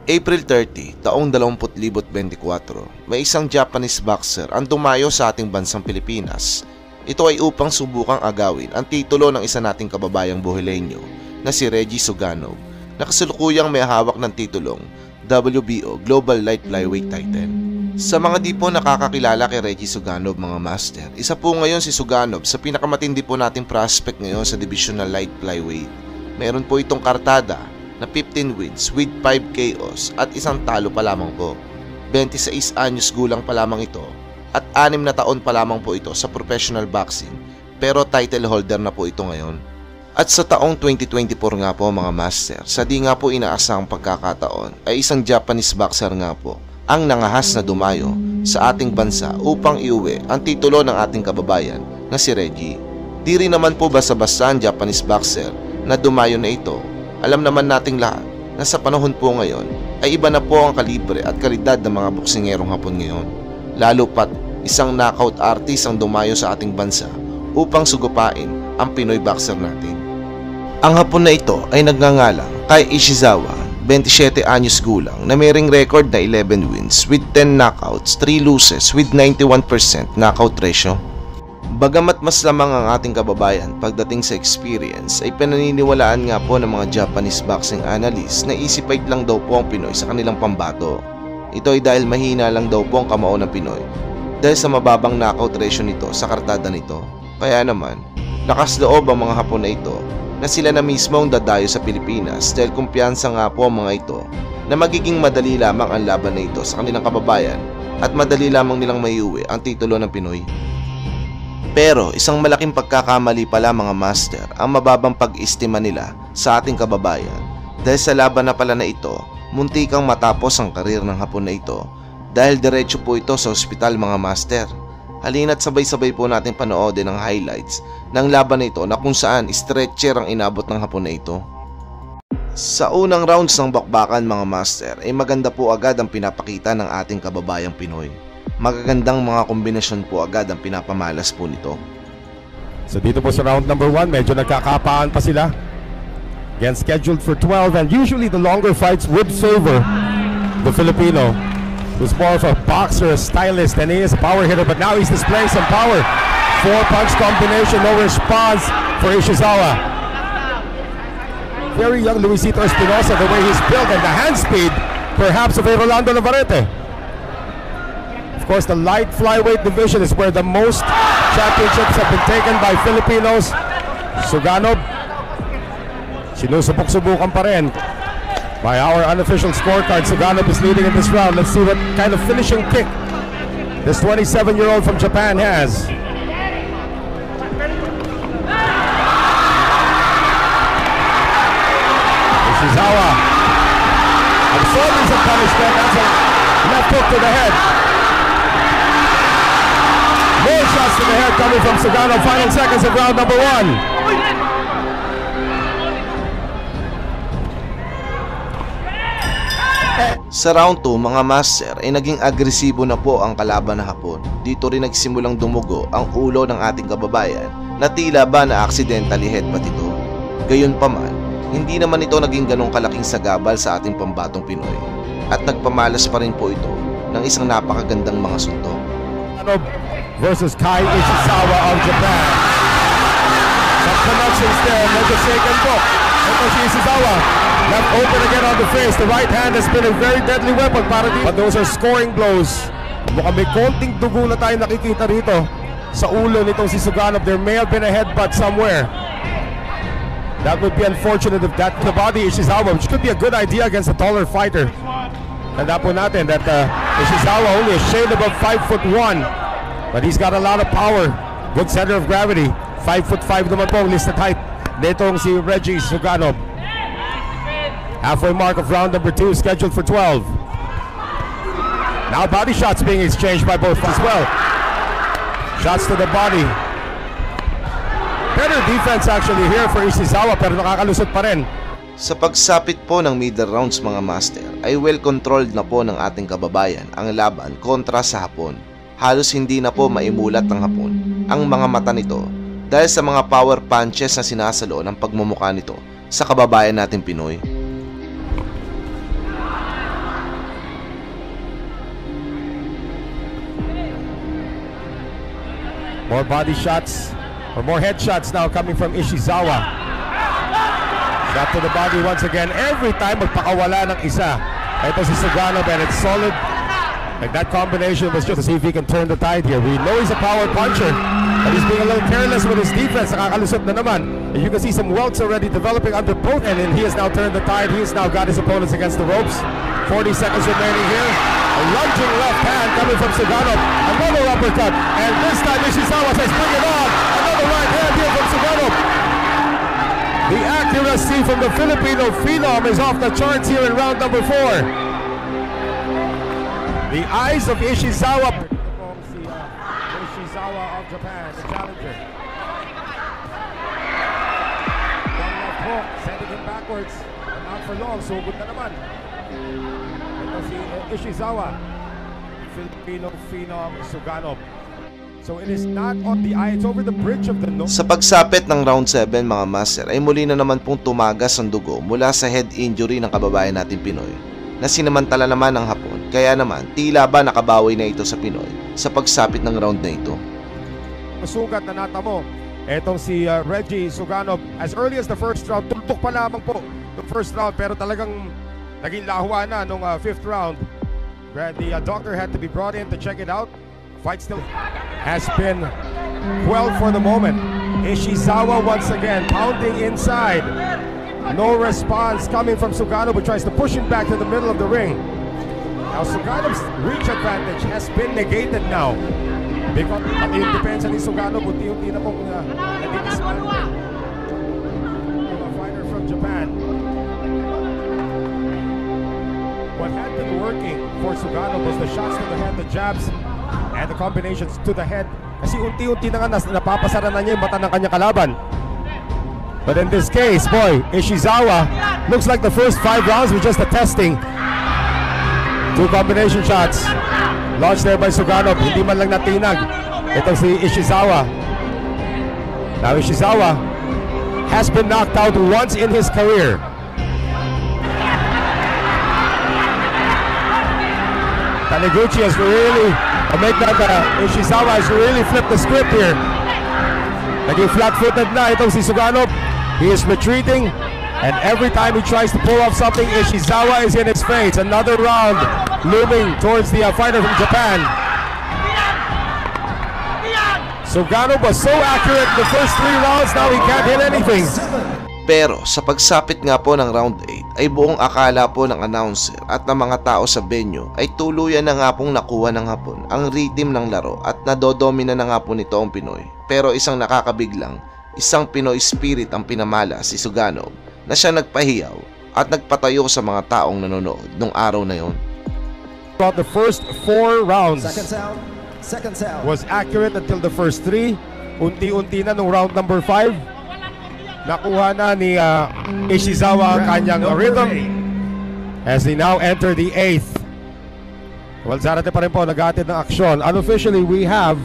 April 30, taong 2024, may isang Japanese boxer ang dumayo sa ating bansang Pilipinas. Ito ay upang subukang agawin ang titulo ng isa nating kababayang Buhileño na si Reggie Suganov, na kasalukuyang may hawak ng titulong WBO Global Light Flyweight title. Sa mga di po nakakakilala kay Reggie Suganov mga master, isa po ngayon si Suganov sa pinakamatindi po nating prospect ngayon sa division na Light Flyweight. Meron po itong kartada na 15 wins with 5 KOs at isang talo pa lamang po. 26 anyos gulang pa lamang ito at 6 na taon pa lamang po ito sa professional boxing, pero title holder na po ito ngayon. At sa taong 2024 nga po mga master, sa di nga po inaasahang pagkakataon ay isang Japanese boxer nga po ang nangahas na dumayo sa ating bansa upang iuwi ang titulo ng ating kababayan na si Reggie. Di rin naman po basta-basta ang Japanese boxer na dumayo na ito. Alam naman nating lahat na sa panahon po ngayon ay iba na po ang kalibre at kalidad ng mga boksingerong Hapon ngayon. Lalo pat isang knockout artist ang dumayo sa ating bansa upang sugupain ang Pinoy boxer natin. Ang Hapon na ito ay nagngangalang kay Ishizawa, 27 anyos gulang na may ring record na 11 wins with 10 knockouts, 3 losses with 91% knockout ratio. Bagamat mas lamang ang ating kababayan pagdating sa experience, ay pinaniniwalaan nga po ng mga Japanese boxing analysts na easy fight lang daw po ang Pinoy sa kanilang pambato. Ito ay dahil mahina lang daw po ang kamao ng Pinoy dahil sa mababang knockout ratio nito sa kartada nito. Kaya naman, lakas loob ang mga Hapon na ito na sila na mismo ang dadayo sa Pilipinas dahil kumpiyansa nga po ang mga ito na magiging madali lamang ang laban na ito sa kanilang kababayan at madali lamang nilang maiuwi ang titulo ng Pinoy. Pero isang malaking pagkakamali pala mga master ang mababang pag-estima nila sa ating kababayan dahil sa laban na pala na ito, muntikang matapos ang karir ng Hapon na ito dahil diretso po ito sa ospital mga master. Halina't sabay-sabay po natin panoodin ang highlights ng laban na ito na kung saan stretcher ang inabot ng Hapon na ito. Sa unang rounds ng bakbakan mga master ay maganda po agad ang pinapakita ng ating kababayang Pinoy. Magagandang mga kombinasyon po agad ang pinapamalas po nito. So dito po sa round number 1, medyo nagkakapaan pa sila. Again, scheduled for 12 and usually the longer fights would favor the Filipino, who's more of a boxer, a stylist, and he is a power hitter, but now he's displaying some power. 4-punch combination, no response for Ishizawa. Very young Luisito Espinosa, the way he's built and the hand speed perhaps of a Rolando Navarrete. Of course, the light flyweight division is where the most championships have been taken by Filipinos. Suganov, sinusubok-subukan pa rin. By our unofficial scorecard, Suganov is leading in this round. Let's see what kind of finishing kick this 27-year-old from Japan has. Ishizawa absorbing some punishment. That's a left hook to the head. More shots to the head coming from Suganov. Final seconds of round number 1. Sa round 2 mga master ay naging agresibo na po ang kalaban na Hapon. Dito rin nagsimulang dumugo ang ulo ng ating kababayan na tila ba na accidentally headbutt ito. Gayunpaman, hindi naman ito naging ganong kalaking sagabal sa ating pambatong Pinoy at nagpamalas pa rin po ito ng isang napakagandang mga suntok. Versus Kai Ishizawa of Japan. Some connections there, medyo shaken po. Ito si Ishizawa. Left open again on the face. The right hand has been a very deadly weapon para dito. But those are scoring blows. Mukhang may konting dugo na tayo nakikita rito sa ulo nitong si Suganov. There may have been a headbutt somewhere. That would be unfortunate if that the body Ishizawa, which could be a good idea against a taller fighter. Tanda po natin that Ishizawa only a shade above 5'1", but he's got a lot of power. Good center of gravity. 5'5" naman po ang listed height nitong si Reggie Suganov. Halfway mark of round number 2 scheduled for 12. Now body shots being exchanged by both as well. Shots to the body. Better defense actually here for Ishizawa pero nakakalusot pa rin. Sa pagsapit po ng middle rounds mga master ay well controlled na po ng ating kababayan ang laban kontra sa Hapon. Halos hindi na po maimulat ng Hapon ang mga mata nito dahil sa mga power punches na sinasalo ng pagmumukha nito sa kababayan nating Pinoy. More body shots, or more headshots now coming from Ishizawa. Shot to the body once again. Every time magpakawala ng isa. Ito si Suganov, and it's solid. Like that combination was just to see if he can turn the tide here. We know he's a power puncher, but he's being a little careless with his defense. Nakakalusot na naman. And you can see some welts already developing under both, and he has now turned the tide. He has now got his opponents against the ropes. 40 seconds remaining here. A lunging left hand coming from Suganov. Another uppercut, and this time Ishizawa says, bring it on. Another right hand here from Suganov. The accuracy from the Filipino phenom is off the charts here in round number 4. The eyes of Ishizawa. Ishizawa of Japan, the challenger. One left hook, sending him backwards. And not for long, so good na naman. Ito si Ishizawa. Filipino phenom Suganov. So it is not on the eye, it's over the bridge of the nose. Sa pagsapit ng round 7 mga master ay muli na naman pong tumagas ang dugo mula sa head injury ng kababayan natin Pinoy na sinamantala naman ng Hapon, kaya naman tila ba nakabawi na ito sa Pinoy sa pagsapit ng round na ito. Masugat na natamo etong si Reggie Suganov as early as the first round. Tuntok pa lamang po the first round, pero talagang naging lahuan na nung 5th round. The doctor had to be brought in to check it out. Fight still has been quelled for the moment. Ishizawa once again pounding inside. No response coming from Suganov, who tries to push him back to the middle of the ring. Now Suganov's reach advantage has been negated now. Because yung depensa ni Suganov, unti-unti na pong nag-dismantle. A fighter from Japan. What had been working for Suganov was the shots to the head, the jabs, and the combinations to the head. Kasi unti-unti na nga napapasara na niya yung mata ng kanyang kalaban. But in this case, boy, Ishizawa looks like the first 5 rounds were just a testing. 2 combination shots launched there by Suganov. Hindi man lang natinag. Ito si Ishizawa. Now Ishizawa has been knocked out once in his career. Taniguchi has really Ishizawa has really flipped the script here. Naging flat-footed na itong si Suganov. He is retreating, and every time he tries to pull off something, Ishizawa is in his face. Another round looming towards the fighter from Japan. Suganov was so accurate in the first 3 rounds, now he can't hit anything. Pero sa pagsapit nga po ng round 8 ay buong akala po ng announcer at ng mga tao sa venue ay tuluyan na nga pong nakuha ng Hapon ang rhythm ng laro at nadodomina na nga po nito ang Pinoy. Pero isang nakakabiglang, isang Pinoy spirit ang pinamala si Suganov na siya nagpahiyaw at nagpatayo sa mga taong nanonood nung araw na yon. About the first 4 rounds was accurate until the first 3. Unti-unti na nung round number 5. Nakuha na ni Ishizawa ang kanyang rhythm as they now enter the 8th. Well, Zarate pa rin po nag-aatid ng aksyon. Unofficially, we have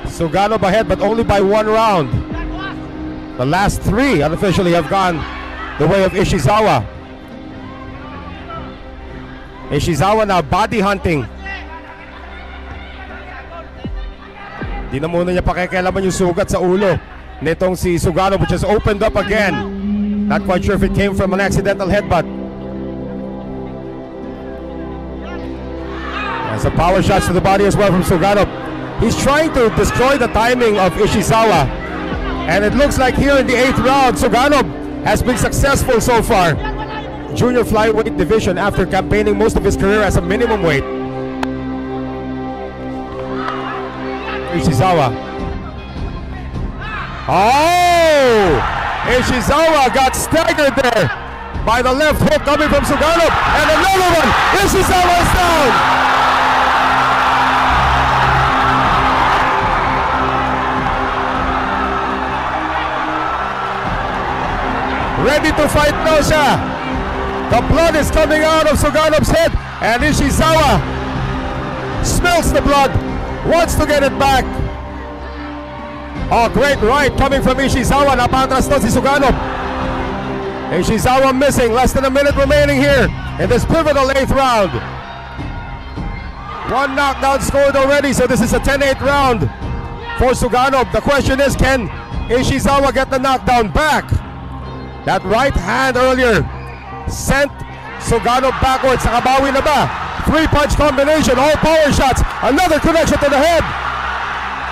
Suganov ahead, but only by 1 round. The last 3 unofficially have gone the way of Ishizawa. Ishizawa now body hunting. Di na muna niya pakikialaman yung sugat sa ulo nitong si Suganov, which has opened up again. Not quite sure if it came from an accidental headbutt. And some power shots to the body as well from Suganov. He's trying to destroy the timing of Ishizawa. And it looks like here in the 8th round, Suganov has been successful so far. Junior flyweight division after campaigning most of his career as a minimum weight. Ishizawa. Oh! Ishizawa got staggered there by the left hook coming from Suganov. And another one! Ishizawa is down! Ready to fight now siya. The blood is coming out of Suganov's head, and Ishizawa smells the blood, wants to get it back. Oh, great right coming from Ishizawa. Napatras na si Suganov. Ishizawa missing. Less than a minute remaining here in this pivotal 8th round. One knockdown scored already, so this is a 10-8 round for Suganov. The question is, can Ishizawa get the knockdown back? That right hand earlier sent Suganov backwards. Nakabawi na ba? 3-punch combination, all power shots. Another connection to the head.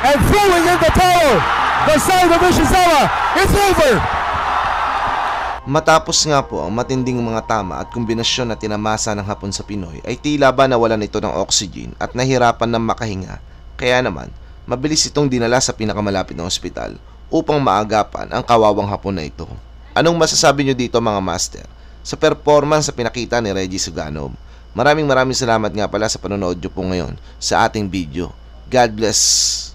And throwing in the towel. The side of Ishizawa. It's over. Matapos nga po ang matinding mga tama at kombinasyon na tinamasa ng Hapon sa Pinoy, ay tila ba nawalan ito ng oxygen at nahirapan ng makahinga. Kaya naman, mabilis itong dinala sa pinakamalapit na ospital upang maagapan ang kawawang Hapon na ito. Anong masasabi nyo dito mga master sa performance sa pinakita ni Reggie Suganov? Maraming salamat nga pala sa panonood nyo po ngayon sa ating video. God bless!